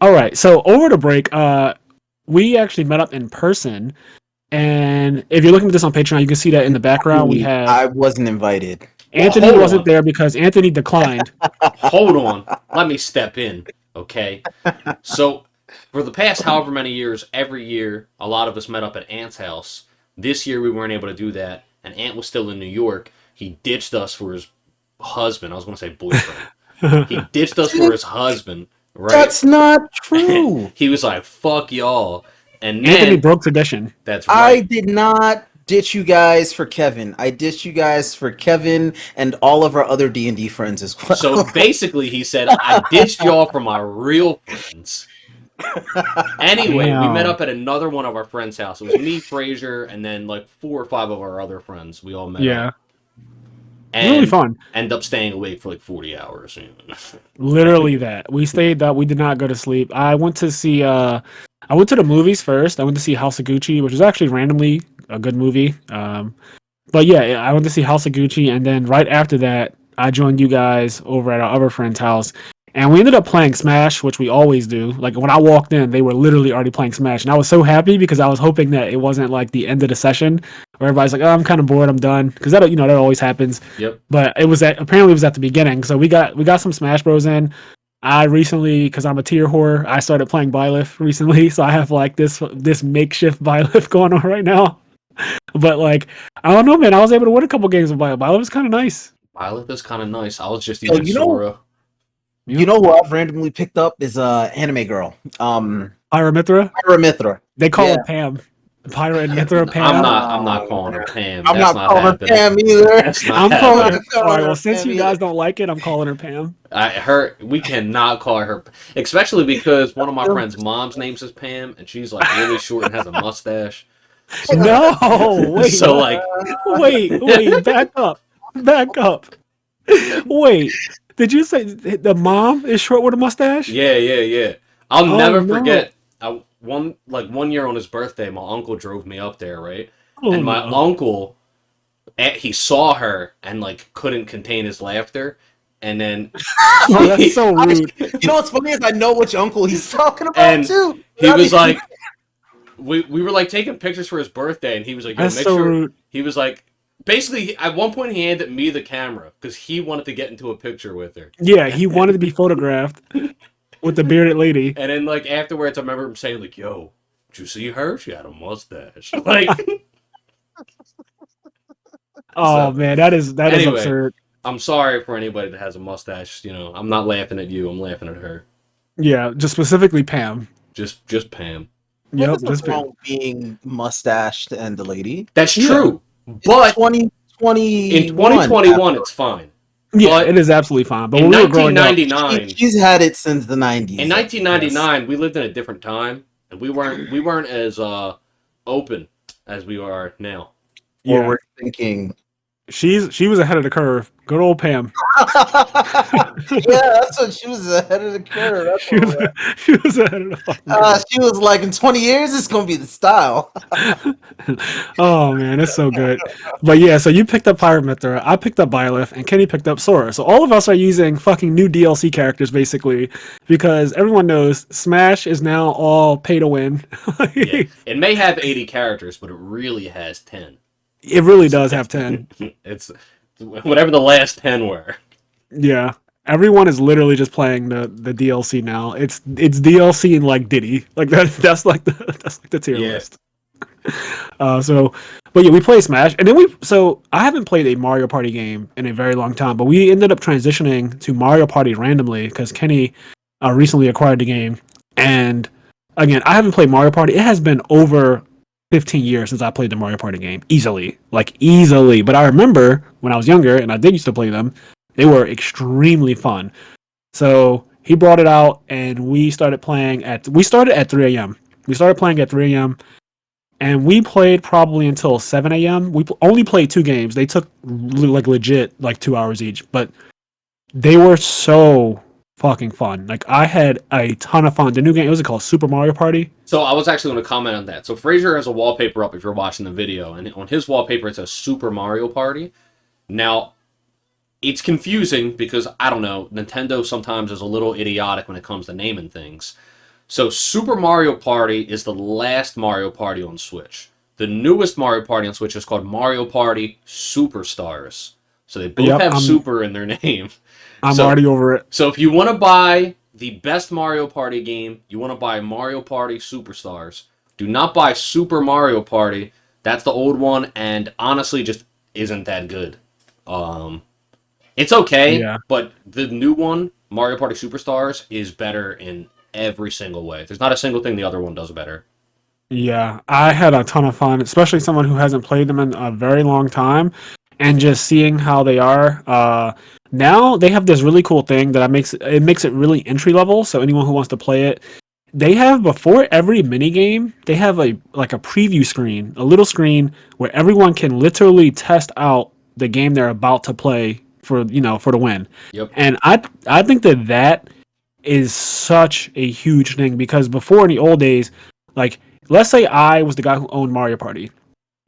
All right. So over the break, we actually met up in person. And if you're looking at this on Patreon, you can see that in the background we I have wasn't invited. Anthony hold wasn't on. there because Anthony declined. Hold on. Let me step in, okay? So, for the past however many years, every year, a lot of us met up at Ant's house. This year, we weren't able to do that, and Ant was still in New York. He ditched us for his husband. I was going to say boyfriend. He ditched us for his husband, right? That's not true. He was like, fuck y'all. And Anthony then, broke tradition. that's I right. did not ditch you guys for Kevin. I ditched you guys for Kevin and all of our other D&D friends as well. So basically, he said, I ditched y'all for my real friends. Anyway, we met up at another one of our friends' house. It was me, Frazier, and then like 4 or 5 of our other friends. We all met up. And really fun. End up staying awake for like 40 hours. Literally that. We stayed up. We did not go to sleep. I went to see. I went to the movies first. I went to see House of Gucci, which was actually randomly a good movie. But yeah, I went to see House of Gucci, and then right after that, I joined you guys over at our other friend's house, and we ended up playing Smash, which we always do. Like when I walked in, they were literally already playing Smash, and I was so happy because I was hoping that it wasn't like the end of the session where everybody's like, "Oh, I'm kind of bored, I'm done," because that that always happens. Yep. But apparently it was at the beginning, so we got some Smash Bros in. I recently, because I'm a tier whore, I started playing Byleth recently, so I have like this makeshift Byleth going on right now. But like, I don't know, man. I was able to win a couple games with Byleth. Byleth was kind of nice. Byleth is kind of nice. I was just Yo, using Sora. You know who I've randomly picked up is Anime Girl. Pyra Mithra? Pyra Mithra. They call her Pam. Pyra and Mithra Pam. I'm not calling her Pam. I'm That's not calling happening. her Pam either. That's not I'm calling happening. her. All right, well, since you guys don't like it, I'm calling her Pam. We cannot call her, especially because one of my friends' mom's name is Pam, and she's like really short and has a mustache. No, wait. So like, wait, back up. Wait, did you say the mom is short with a mustache? yeah. I'll never no. forget. One year on his birthday, my uncle drove me up there, right? Oh, and my uncle, he saw her and like couldn't contain his laughter, and then Oh, that's so rude. You know what's funny is I know which uncle he's talking about And too. he was like, we were like taking pictures for his birthday, and he was like, "Yo, That's make so sure." rude. He was like, basically, at one point, he handed me the camera because he wanted to get into a picture with her. Yeah, he wanted to be photographed with the bearded lady. And then, like afterwards, I remember him saying, "Like, yo, did you see her? She had a mustache." Like, Oh man, that is Anyway. absurd. I'm sorry for anybody that has a mustache. I'm not laughing at you. I'm laughing at her. Yeah, just specifically Pam. Just Pam. Yep, What's just Pam. wrong with being mustached and the lady? That's Yeah. true. It's But 2020 in 2021, it's fine. Yeah, But it is absolutely fine. But in when we were growing up, 1999, She's had it since the 90s. in 1999, we lived in a different time, and we weren't as open as we are now. Or yeah, we're thinking. she was ahead of the curve. Good old Pam. Yeah, that's what she was ahead of the curve. That's She what was, it was. she was ahead of the fucking curve. She was like, in 20 years, it's gonna be the style. Oh man, it's so good. But yeah, so you picked up Pirate Mithra, I picked up Byleth, and Kenny picked up Sora. So all of us are using fucking new DLC characters basically, because everyone knows Smash is now all pay to win. Yeah. It may have 80 characters, but it really has 10. It really does have 10. It's whatever the last 10 were. Yeah. Everyone is literally just playing the DLC now. It's DLC and like Diddy. Like that's like the tier Yeah. list. But yeah, we play Smash, and then I haven't played a Mario Party game in a very long time, but we ended up transitioning to Mario Party randomly because Kenny recently acquired the game. And again, I haven't played Mario Party. It has been over 15 years since I played the Mario Party game. Easily. But I remember when I was younger, and I did used to play them, they were extremely fun. So he brought it out, and we started playing at 3 a.m. We started playing at 3 a.m. And we played probably until 7 a.m. We only played 2 games. They took like legit like 2 hours each, but they were so fucking fun. Like I had a ton of fun. The new game, was it called Super Mario Party? So I was actually going to comment on that. So Frazier has a wallpaper up if you're watching the video, and on his wallpaper it says Super Mario Party. Now, it's confusing because, I don't know, Nintendo sometimes is a little idiotic when it comes to naming things. So Super Mario Party is the last Mario Party on Switch. The newest Mario Party on Switch is called Mario Party Superstars. So they both have Super in their name. I'm already over it. So if you want to buy the best Mario Party game, you want to buy Mario Party Superstars. Do not buy Super Mario Party. That's the old one, and honestly just isn't that good. It's okay, but the new one, Mario Party Superstars, is better in every single way. There's not a single thing the other one does better. Yeah, I had a ton of fun, especially someone who hasn't played them in a very long time, and just seeing how they are. Now they have this really cool thing that makes it really entry level. So anyone who wants to play it, they have before every mini game, they have a preview screen, a little screen where everyone can literally test out the game they're about to play for the win. Yep. And I think that is such a huge thing, because before, in the old days, like, let's say I was the guy who owned Mario Party,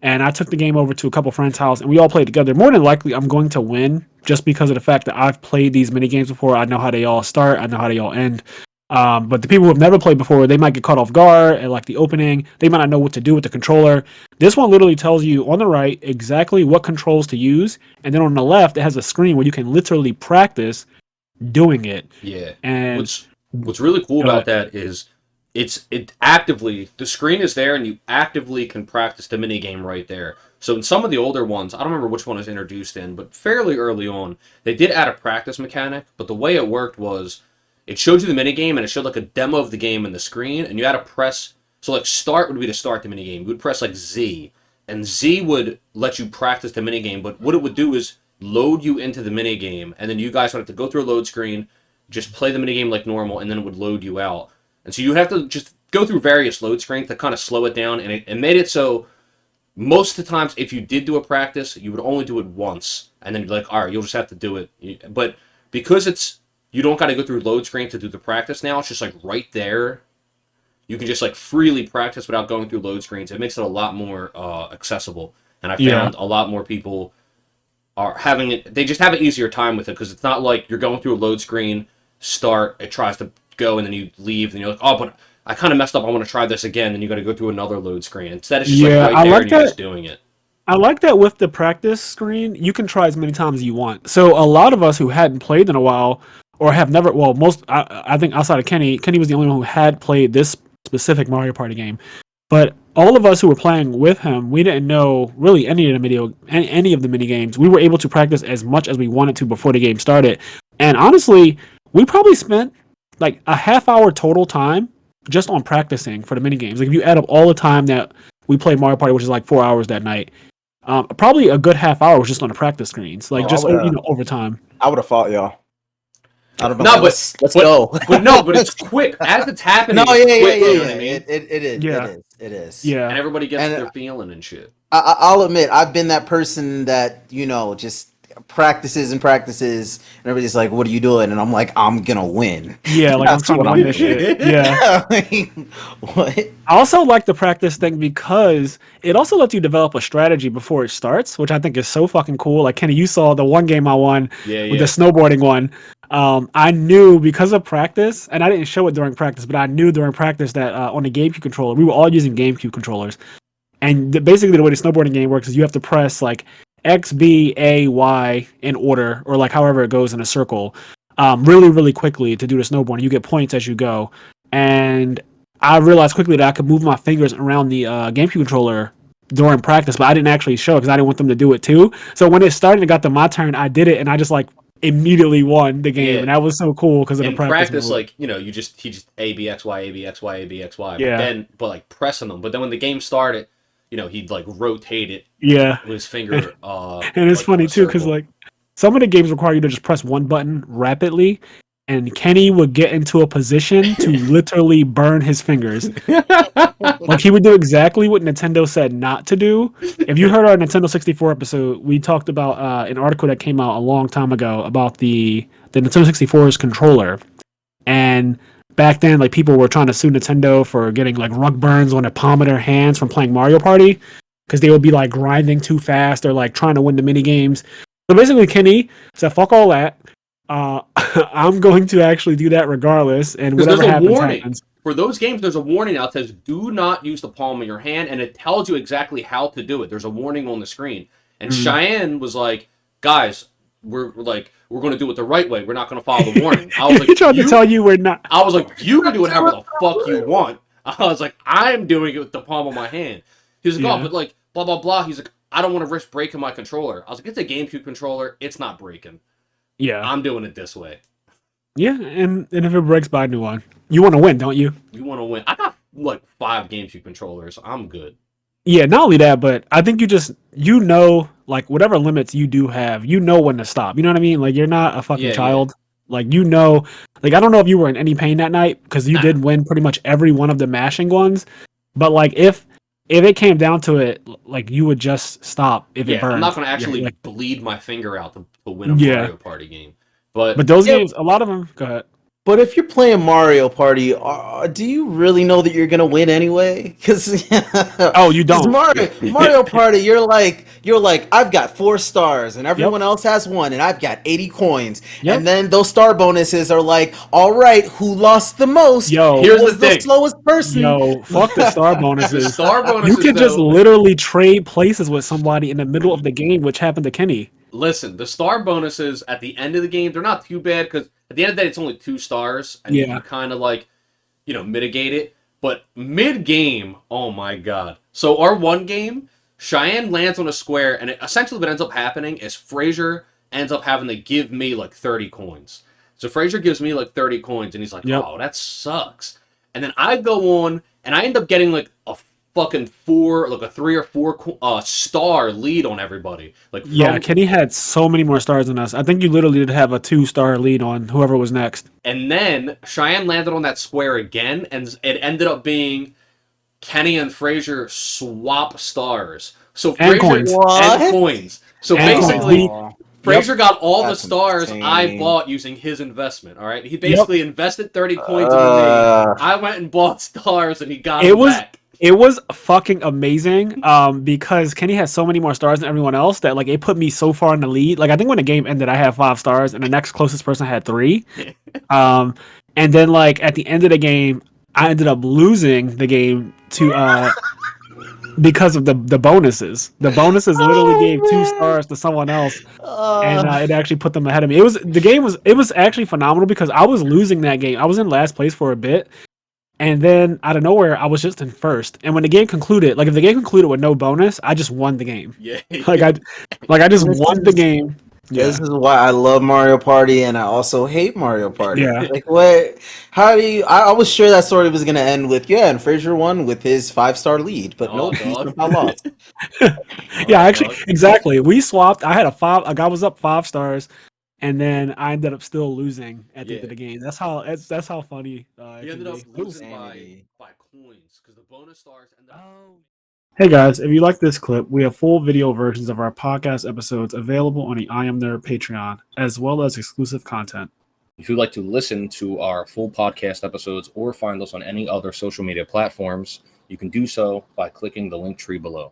and I took the game over to a couple friends' house, and we all played together. More than likely, I'm going to win, just because of the fact that I've played these mini games before. I know how they all start. I know how they all end. But the people who have never played before, they might get caught off guard at like the opening. They might not know what to do with the controller. This one literally tells you on the right exactly what controls to use, and then on the left, it has a screen where you can literally practice doing it. Yeah. And what's really cool about that is it actively, the screen is there and you actively can practice the mini game right there. So in some of the older ones, I don't remember which one was introduced in, but fairly early on, they did add a practice mechanic, but the way it worked was it showed you the mini game and it showed like a demo of the game in the screen, and you had to press, so like start would be to start the mini game. You would press like Z, and Z would let you practice the mini game, but what it would do is load you into the mini game, and then you guys would have to go through a load screen, just play the mini game like normal, and then it would load you out. And so you have to just go through various load screens to kind of slow it down, and it made it so most of the times if you did do a practice, you would only do it once, and then you'd be like, all right, you'll just have to do it. But because you don't got to go through load screen to do the practice now, it's just like right there. You can just like freely practice without going through load screens. It makes it a lot more accessible, and I found a lot more people are having it. They just have an easier time with it, because it's not like you're going through a load screen, start, it tries to go, and then you leave, and you're like, oh, but I kind of messed up, I want to try this again, then you got to go through another load screen. Instead, it's just like right there, and you're just doing it. I like that with the practice screen, you can try as many times as you want. So a lot of us who hadn't played in a while, or have never, well, I think outside of Kenny was the only one who had played this specific Mario Party game. But all of us who were playing with him, we didn't know really any of the mini games. We were able to practice as much as we wanted to before the game started. And honestly, we probably spent like a half hour total time just on practicing for the mini games. Like if you add up all the time that we played Mario Party, which is like 4 hours that night, probably a good half hour was just on the practice screens, like over time. I would have fought y'all. I don't know. No, let's go. But it's quick as it's happening. No, yeah. You know what I mean? It is. Yeah, and everybody gets their feeling and shit. I'll admit, I've been that person that just practices, and everybody's like, "What are you doing?" And I'm like, "I'm gonna win." Yeah, like I'm trying to win this shit. Yeah. What? I also like the practice thing because it also lets you develop a strategy before it starts, which I think is so fucking cool. Like Kenny, you saw the one game I won with the snowboarding one. I knew because of practice, and I didn't show it during practice, but I knew during practice that on the GameCube controller, we were all using GameCube controllers. And basically the way the snowboarding game works is you have to press like X, B, A, Y in order, or like however it goes in a circle, really, really quickly to do the snowboarding. You get points as you go. And I realized quickly that I could move my fingers around the GameCube controller during practice, but I didn't actually show it because I didn't want them to do it too. So when it started and got to my turn, I did it, and I just like immediately won the game, and that was so cool because of the practice mode. Like he just A B X Y A B X Y A B X Y. Yeah. But like pressing them. But then when the game started, he'd like rotate it. Yeah. With his finger. And it's funny too because like some of the games require you to just press one button rapidly, and Kenny would get into a position to literally burn his fingers. Like he would do exactly what Nintendo said not to do. If you heard our Nintendo 64 episode, we talked about an article that came out a long time ago about the Nintendo 64's controller. And back then, like people were trying to sue Nintendo for getting like rug burns on the palm of their hands from playing Mario Party because they would be like grinding too fast or like trying to win the mini games. So basically, Kenny said, "Fuck all that. I'm going to actually do that regardless, and whatever happens, happens." for those games, there's a warning out that says, do not use the palm of your hand, and it tells you exactly how to do it. There's a warning on the screen. And Cheyenne was like, guys, we're going to do it the right way. We're not going to follow the warning. I was like, he tried to tell you we're not. I was like, you can do whatever the fuck you want. I was like, I'm doing it with the palm of my hand. He was like, oh, but like, blah, blah, blah. He's like, I don't want to risk breaking my controller. I was like, it's a GameCube controller. It's not breaking. Yeah. I'm doing it this way. Yeah, and if it breaks, buy a new one. You want to win, don't you? You want to win. I got like 5 GameCube controllers. I'm good. Yeah, not only that, but I think you know, like, whatever limits you do have, you know when to stop. You know what I mean? Like, you're not a fucking child. Yeah. Like, you know, like, I don't know if you were in any pain that night, because you did win pretty much every one of the mashing ones. But, like, if it came down to it, like, you would just stop if it burned. I'm not going to actually bleed my finger out to win a Mario Party game. But those games, a lot of them, go ahead. But if you're playing Mario Party, do you really know that you're gonna win anyway? Because you don't. Mario Party, you're like, I've got 4 stars, and everyone else has 1, and I've got 80 coins. Yep. And then those star bonuses are like, all right, who lost the most? Here's the thing. Slowest person. Fuck the star bonuses. The star bonuses. You can just literally trade places with somebody in the middle of the game, which happened to Kenny. Listen, the star bonuses at the end of the game, they're not too bad, because at the end of the day, it's only 2 stars, and you can kind of like, mitigate it. But mid-game, oh my god. So our one game, Cheyenne lands on a square, and essentially what ends up happening is Frazier ends up having to give me like 30 coins. So Frazier gives me like 30 coins, and he's like, oh, that sucks. And then I go on, and I end up getting like a fucking 3 or 4 star lead on everybody. Kenny had so many more stars than us. I think you literally did have a 2-star lead on whoever was next. And then Cheyenne landed on that square again, and it ended up being Kenny and Frazier swap stars. So and Frazier and coins. So basically, Frazier got all the stars I bought using his investment. All right, he basically invested 30 coins in me. I went and bought stars, and he got it back. It was fucking amazing because Kenny has so many more stars than everyone else that like it put me so far in the lead. Like I think when the game ended, I had 5 stars and the next closest person had 3. And then like at the end of the game, I ended up losing the game to because of the bonuses. The bonuses literally gave 2 stars to someone else, and it actually put them ahead of me. It was actually phenomenal because I was losing that game. I was in last place for a bit. And then out of nowhere, I was just in first. And when the game concluded, like if the game concluded with no bonus, I just won the game. Yeah. I just won the game. Yeah. This is why I love Mario Party and I also hate Mario Party. Yeah. Like what? How do you? I was sure that story was gonna end with and Frazier won with his 5-star lead, but no, I lost. Actually, exactly. We swapped. I had I was up 5 stars. And then I ended up still losing at the end of the game. That's how funny. He ended up losing by coins because the bonus stars ended up. Hey guys, if you like this clip, we have full video versions of our podcast episodes available on the IMNerd Patreon, as well as exclusive content. If you'd like to listen to our full podcast episodes or find us on any other social media platforms, you can do so by clicking the link tree below.